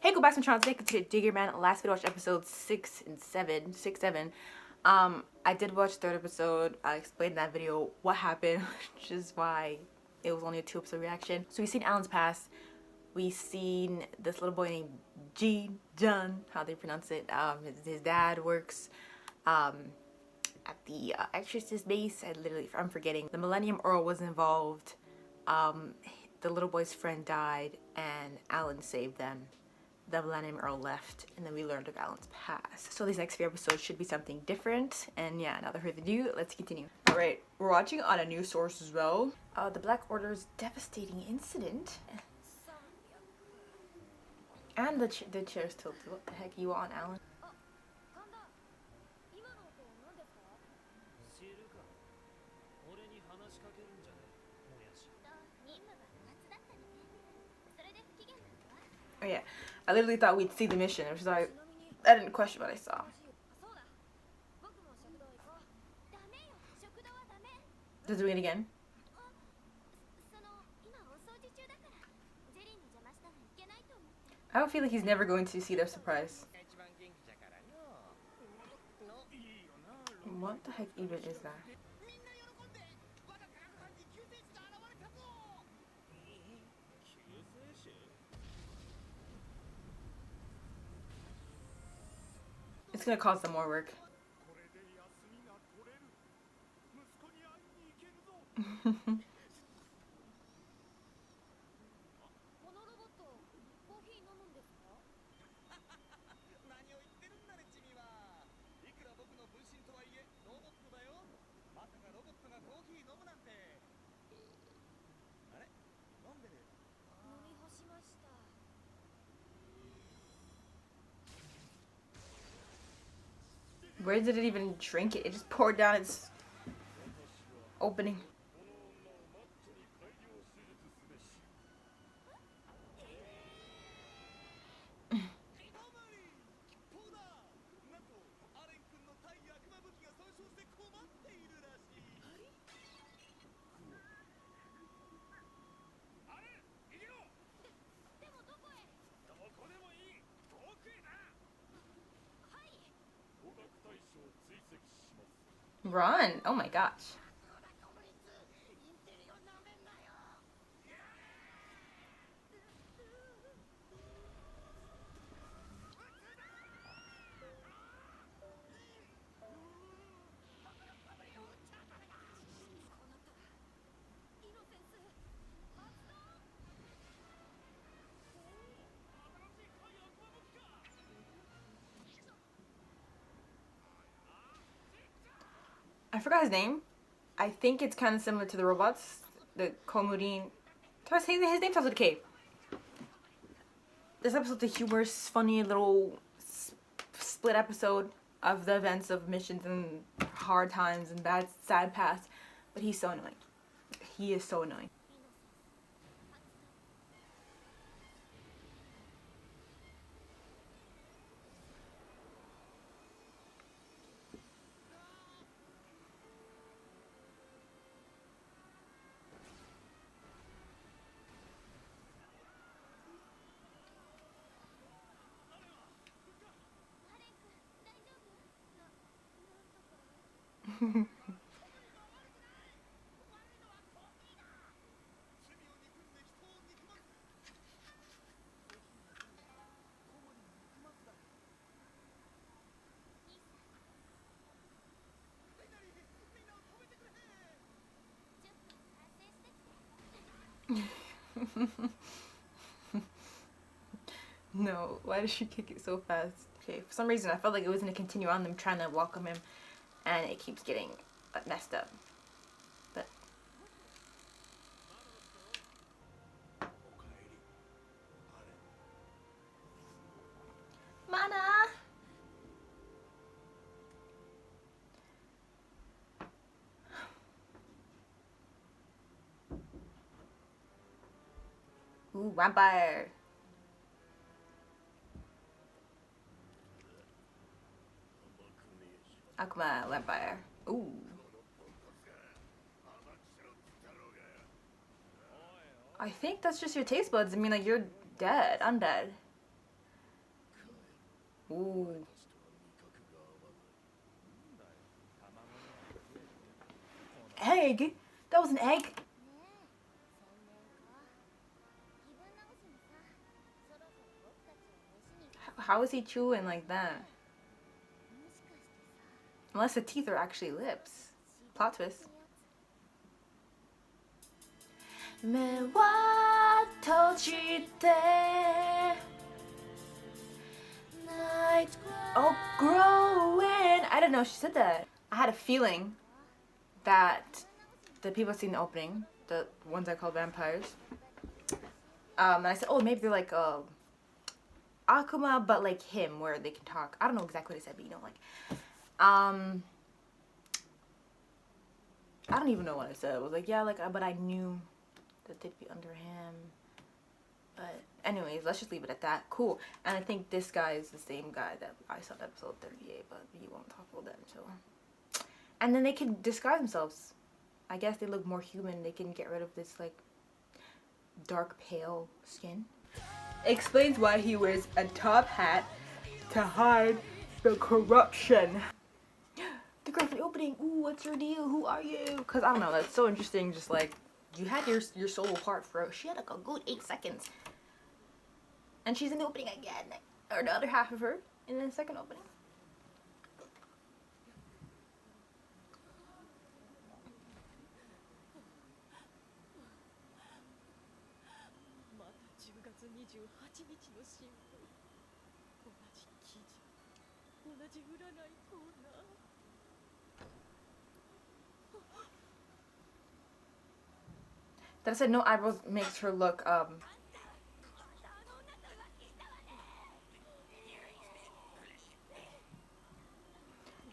Hey, go back some channel today to D.Gray-Man. Last video, watched episodes 6 and 7. 6, 7. I did watch third episode. I explained in that video what happened, which is why it was only a 2-episode reaction. So we've seen Alan's past. We've seen this little boy named John, how they pronounce it. His dad works at the exorcist base. I'm forgetting. The Millennium Earl was involved. The little boy's friend died, and Alan saved them. The Millennium Earl left, and then we learned of Alan's past. So these next few episodes should be something different. And yeah, now that further ado, let's continue. Alright, we're watching on a news source as well. The Black Order's devastating incident. And the chair's tilted. What the heck you on, Alan? Oh yeah, I literally thought we'd see the mission, which is like, I didn't question what I saw. They're doing it again. I have a feeling he's never going to see their surprise. What the heck even is that? It's gonna cause them more work. Where did it even drink it? It just poured down its opening. Run! Oh my gosh. I forgot his name. I think it's kind of similar to the robots. The Komudin. His name starts with a K. This episode's a humorous, funny little split episode of the events of missions and hard times and bad, sad past. But he's so annoying. He is so annoying. No, why did she kick it so fast? Okay, for some reason I felt like it was going to continue on them trying to welcome him, and it keeps getting messed up. But Mana! Ooh, vampire! Akuma, vampire. Ooh. I think that's just your taste buds. I mean, like, you're dead. I'm dead. Ooh. Egg? That was an egg? How is he chewing like that? Unless the teeth are actually lips. Plot twist. Oh, growing. I didn't know she said that. I had a feeling that the people seen the opening, the ones I call vampires, and I said, oh, maybe they're like Akuma, but like him, where they can talk. I don't know exactly what I said, but you know, like, I don't even know what I said. I was like, yeah, like, but I knew that they'd be under him. But anyways, let's just leave it at that. Cool. And I think this guy is the same guy that I saw in episode 38, but you won't talk about that until. And then they can disguise themselves. I guess they look more human. They can get rid of this like dark pale skin. Explains why he wears a top hat to hide the corruption. The graphic opening. Ooh, what's your deal? Who are you? Cause I don't know. That's so interesting. Just like you had your solo part for. She had like a good 8 seconds, and she's in the opening again, or the other half of her in the second opening. That I said no eyebrows makes her look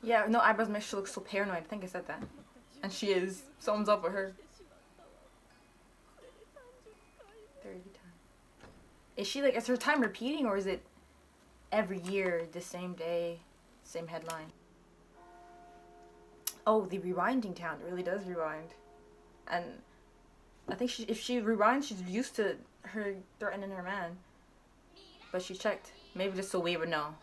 yeah, no eyebrows makes her look so paranoid. I think I said that. And she is. Something's up with her. 30 times. Is she like, is her time repeating, or is it every year, the same day, same headline? Oh, the rewinding town. It really does rewind. And I think if she rewinds, she's used to her threatening her man. But she checked. Maybe just so we would know.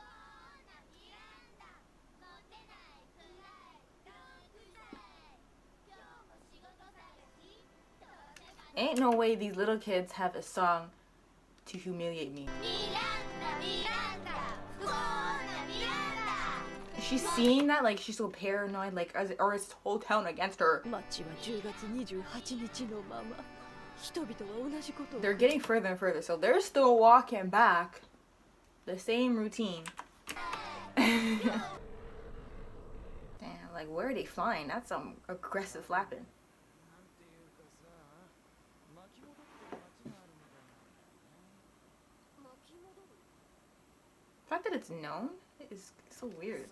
Ain't no way these little kids have a song to humiliate me. Is she seeing that? Like, she's so paranoid, like, or is the whole town against her? They're getting further and further, so they're still walking back the same routine. Damn, like, where are they flying? That's some aggressive flapping. The fact that it's known is so weird.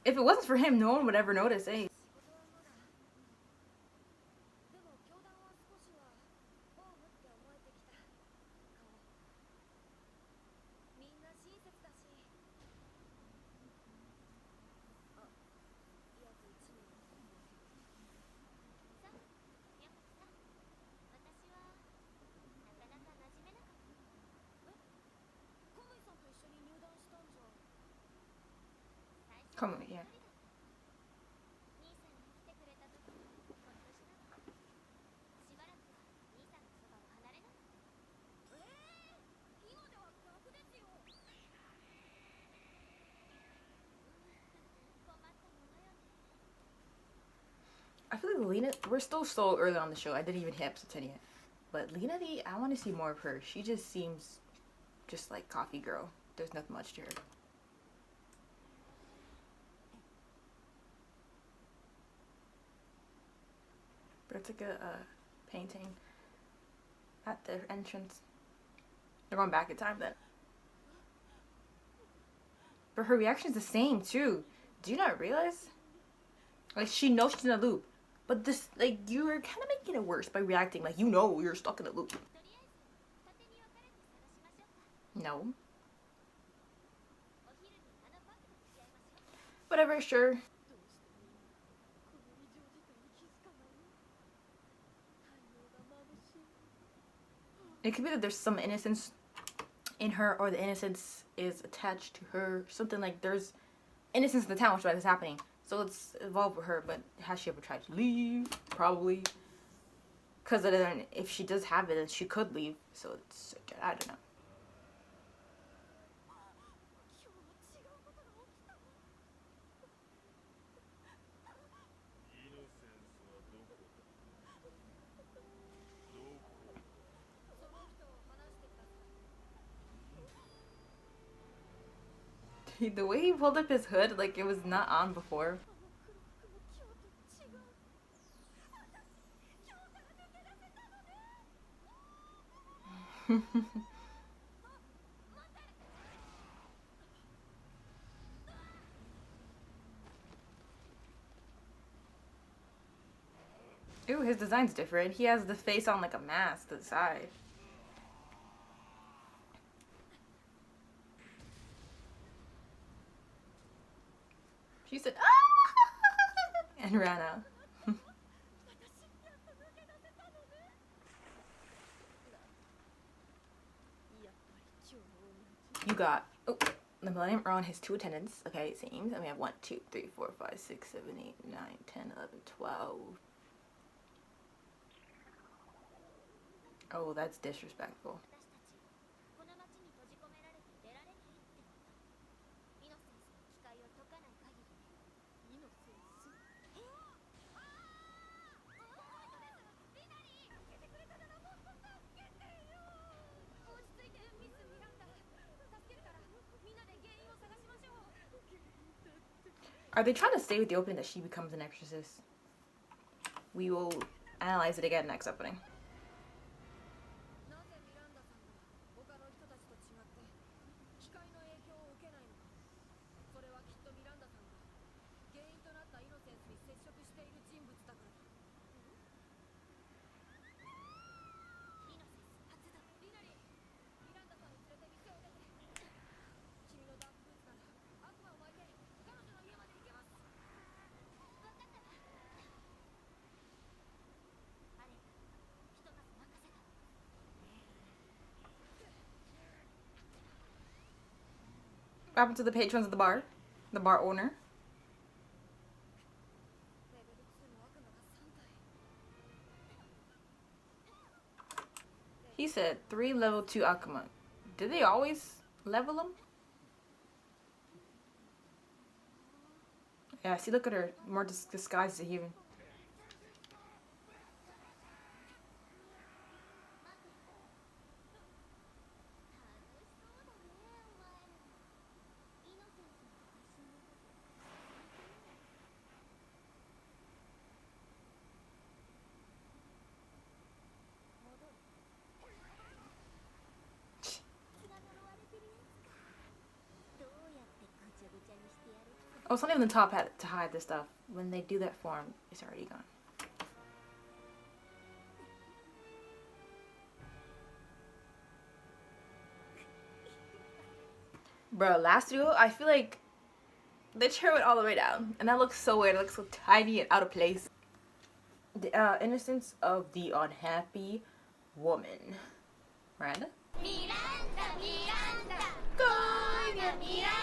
If it wasn't for him, no one would ever notice, eh? Come on, yeah. I feel like Lena, we're still so early on the show. I didn't even hit episode 10 yet. But Lena D, I want to see more of her. She just seems just like coffee girl. There's nothing much to her. But it's like a painting at the entrance. They're going back in time then. But her reaction is the same too. Do you not realize? Like, she knows she's in a loop. But this, like, you're kind of making it worse by reacting like you know you're stuck in a loop. No. Whatever, sure. It could be that there's some innocence in her, or the innocence is attached to her. Something like there's innocence in the town, which is why this is happening. So it's involved with her, but has she ever tried to leave? Probably. Because then if she does have it, then she could leave. So it's, I don't know. The way he pulled up his hood, like it was not on before. Ooh, his design's different. He has the face on like a mask to the side. She said, ah! And ran out. You got, oh, the Millennium Earl and his 2 attendants. Okay, it seems. And we have 1, 2, 3, 4, 5, 6, 7, 8, 9, 10, 11, 12. Oh, that's disrespectful. Are they trying to stay with the opening that she becomes an exorcist? We will analyze it again next opening. What happened to the patrons of the bar? The bar owner? He said 3 level 2 Akuma. Did they always level them? Yeah, see, look at her. More disguised even. Oh, it's not even the top hat to hide this stuff. When they do that form, it's already gone. Bro, last video, I feel like the chair went all the way down. And that looks so weird. It looks so tiny and out of place. The innocence of the unhappy woman. Miranda? Miranda, Miranda, Coño, Miranda.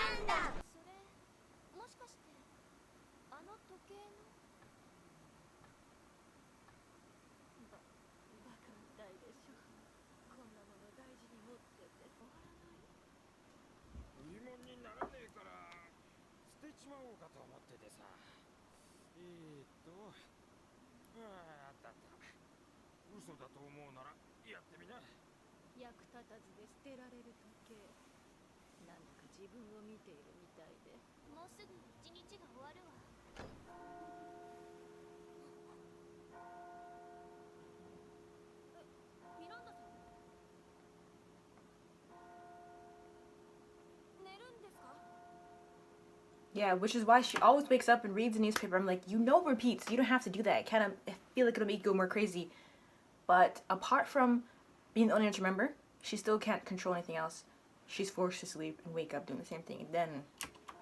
Yeah, which is why she always wakes up and reads the newspaper. I'm like, you know, repeats. You don't have to do that. I feel like it'll make you go more crazy. But apart from being the only one to remember, she still can't control anything else. She's forced to sleep and wake up doing the same thing. And then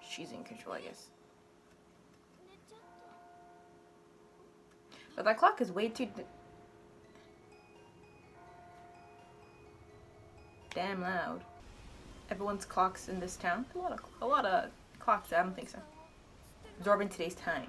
she's in control, I guess. But that clock is way too damn loud. Everyone's clocks in this town. A lot of clocks. I don't think so. Absorbing today's time.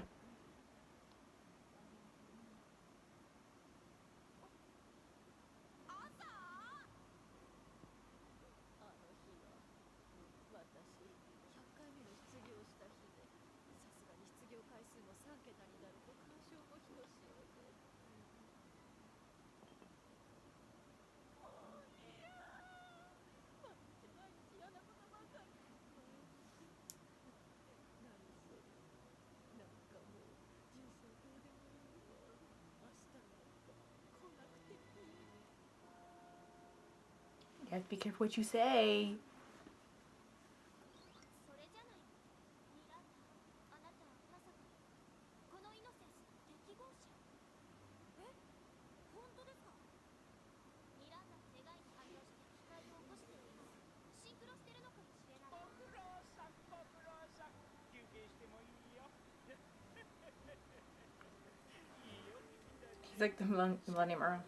You have to be careful what you say. He's like the Millennium Earl.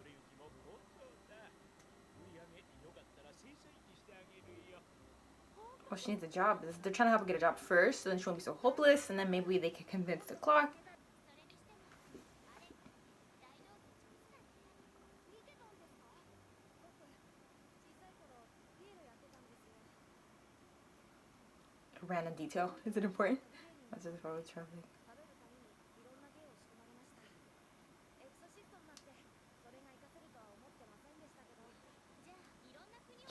Well, she needs a job. They're trying to help her get a job first, so then she won't be so hopeless, and then maybe they can convince the clock. A random detail. Is it important? That's just probably traveling.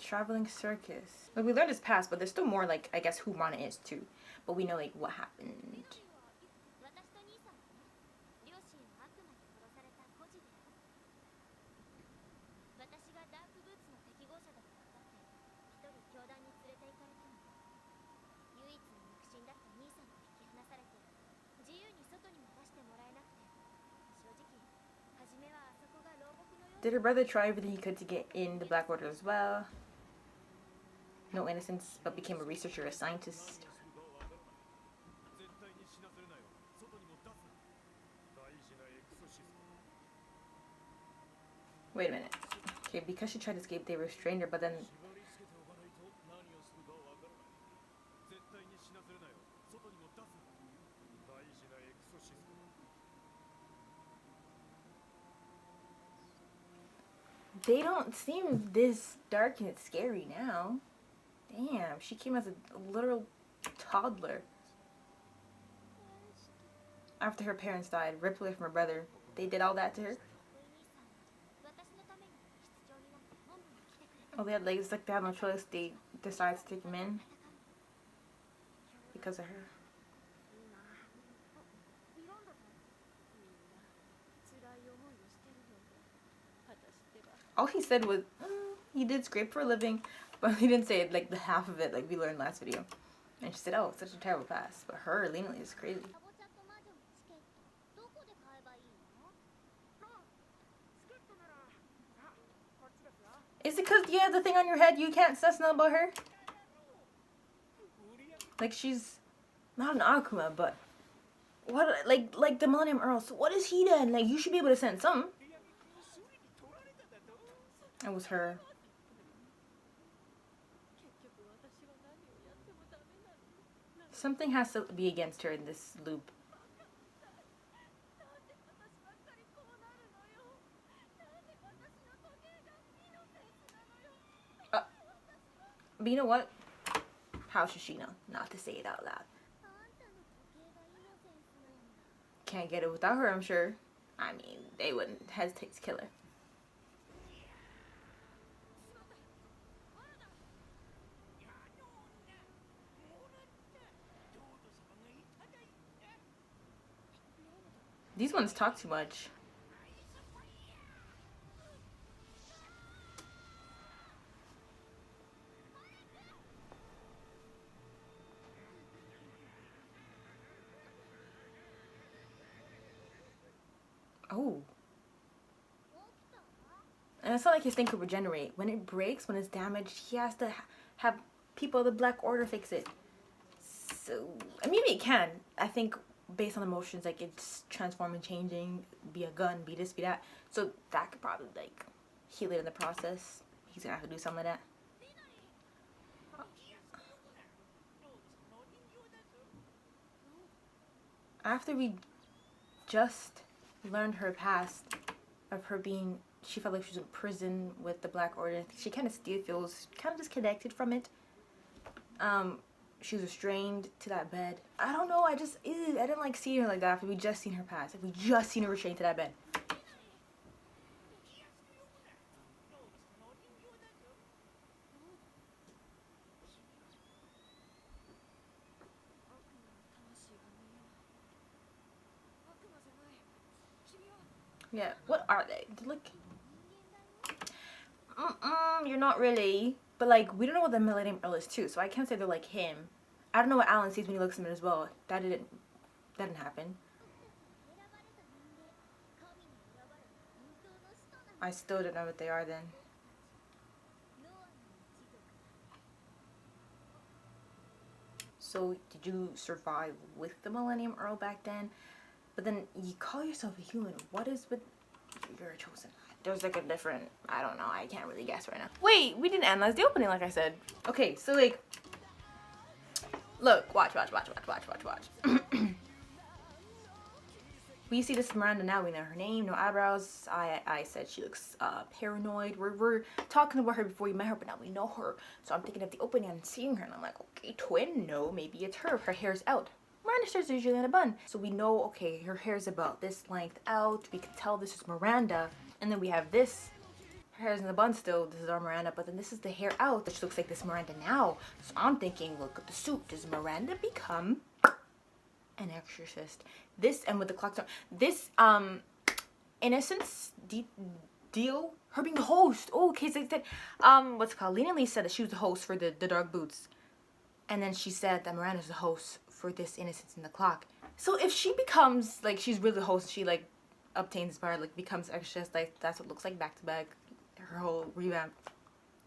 Traveling circus. Like, we learned his past, but there's still more, like, I guess who Mana is too. But we know, like, what happened. Did her brother try everything he could to get in the Black Order as well? No innocence, but became a researcher, a scientist. Wait a minute. Okay, because she tried to escape, they restrained her, but then... They don't seem this dark and scary now. Damn, she came as a literal toddler. After her parents died, ripped away from her brother, they did all that to her? Oh, they had legs, like they had no choice. They decided to take him in because of her. All he said was, he did scrape for a living, but he didn't say it, like the half of it, like we learned last video. And she said, oh, such a terrible past. But her leniently is crazy. Is it because you have the thing on your head you can't sense nothing about her? Like, she's not an Akuma, but what, like the Millennium Earl. So what is he then? Like, you should be able to sense something. It was her. Something has to be against her in this loop. But you know what? How should she know not to say it out loud? Can't get it without her, I'm sure. I mean, they wouldn't hesitate to kill her. These ones talk too much. And it's not like his thing could regenerate. When it breaks, when it's damaged, he has to have people of the Black Order fix it. So, I mean, maybe it can. I think based on emotions, like, it's transforming, changing, be a gun, be this, be that. So that could probably, like, heal it in the process. He's gonna have to do something like that. After we just learned her past of her being, she felt like she was in prison with the Black Order. She kind of still feels kind of disconnected from it. She was restrained to that bed. I don't know, I didn't like seeing her like that after we just seen her past. If we just seen her restrained to that bed. Yeah, what are they? Look. You're not really. But, like, we don't know what the Millennium Earl is, too. So I can't say they're like him. I don't know what Alan sees when he looks at him as well. That didn't happen. I still don't know what they are then. So, did you survive with the Millennium Earl back then? But then, you call yourself a human. What is with... You're a chosen. There's like a different... I don't know. I can't really guess right now. Wait, we didn't analyze the opening like I said. Okay, so like... Look, watch. We see this Miranda now. We know her name, no eyebrows. I said she looks paranoid. We're talking about her before we met her, but now we know her. So I'm thinking of the opening and seeing her, and I'm like, okay, twin? No, maybe it's her. Her hair's out. Miranda's hair's usually in a bun. So we know, okay, her hair's about this length out. We can tell this is Miranda. And then we have this. Her hair's in the bun still. This is our Miranda. But then this is the hair out, which looks like this Miranda now. So I'm thinking, look at the suit. Does Miranda become an exorcist? This, and with the clock, this, innocence deal, her being the host. Oh, okay, so that, what's it called? Lena Lee said that she was the host for the dark boots. And then she said that Miranda's the host for this innocence in the clock. So if she becomes, like, she's really the host, she, like, obtains this power, like, becomes exorcist, like, that's what it looks like back to back, her whole revamp.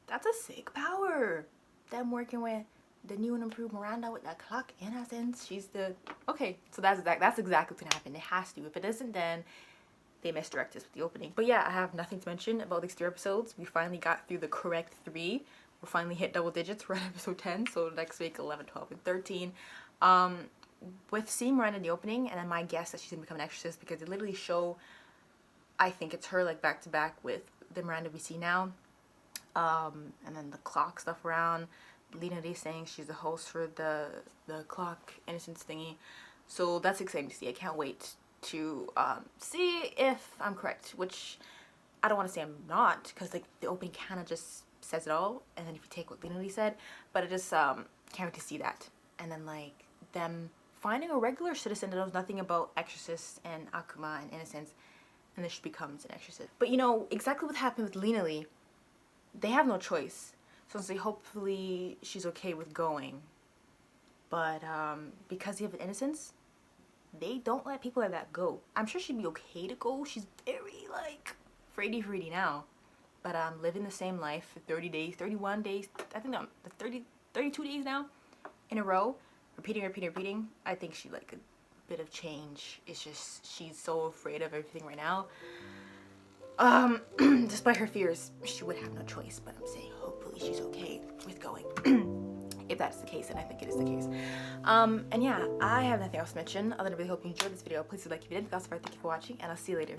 That's a sick power. Them working with the new and improved Miranda with that clock innocence. She's the... Okay, so that's exactly what's gonna happen. It has to. If it isn't, then they misdirect us with the opening. But yeah, I have nothing to mention about these 3 episodes. We finally got through the correct 3. We're finally hit double digits. We're at episode 10, so next week 11, 12, and 13. With seeing Miranda in the opening, and then my guess that she's gonna become an exorcist, because they literally show, I think it's her, like, back to back with the Miranda we see now. And then the clock stuff around. Lena Lee saying she's the host for the clock innocence thingy. So that's exciting to see. I can't wait to see if I'm correct, which I don't want to say I'm not, because, like, the opening kind of just says it all. And then if you take what Lena Lee said, but I just can't wait to see that. And then, like, them finding a regular citizen that knows nothing about exorcists and Akuma and innocence, and then she becomes an exorcist. But you know exactly what happened with Lena Lee. They have no choice. So say hopefully she's okay with going. But because you have an innocence, they don't let people like that go. I'm sure she'd be okay to go. She's very, like, fraidy now. But living the same life for 30 days, 31 days, I think I'm 32 days now in a row. Repeating. I think she, like, a bit of change. It's just she's so afraid of everything right now. Despite her fears, she would have no choice. But I'm saying hopefully she's okay with going. If that's the case, and I think it is the case. And yeah, I have nothing else to mention other than really hope you enjoyed this video. Please do like if you did. Also, thank you for watching, and I'll see you later.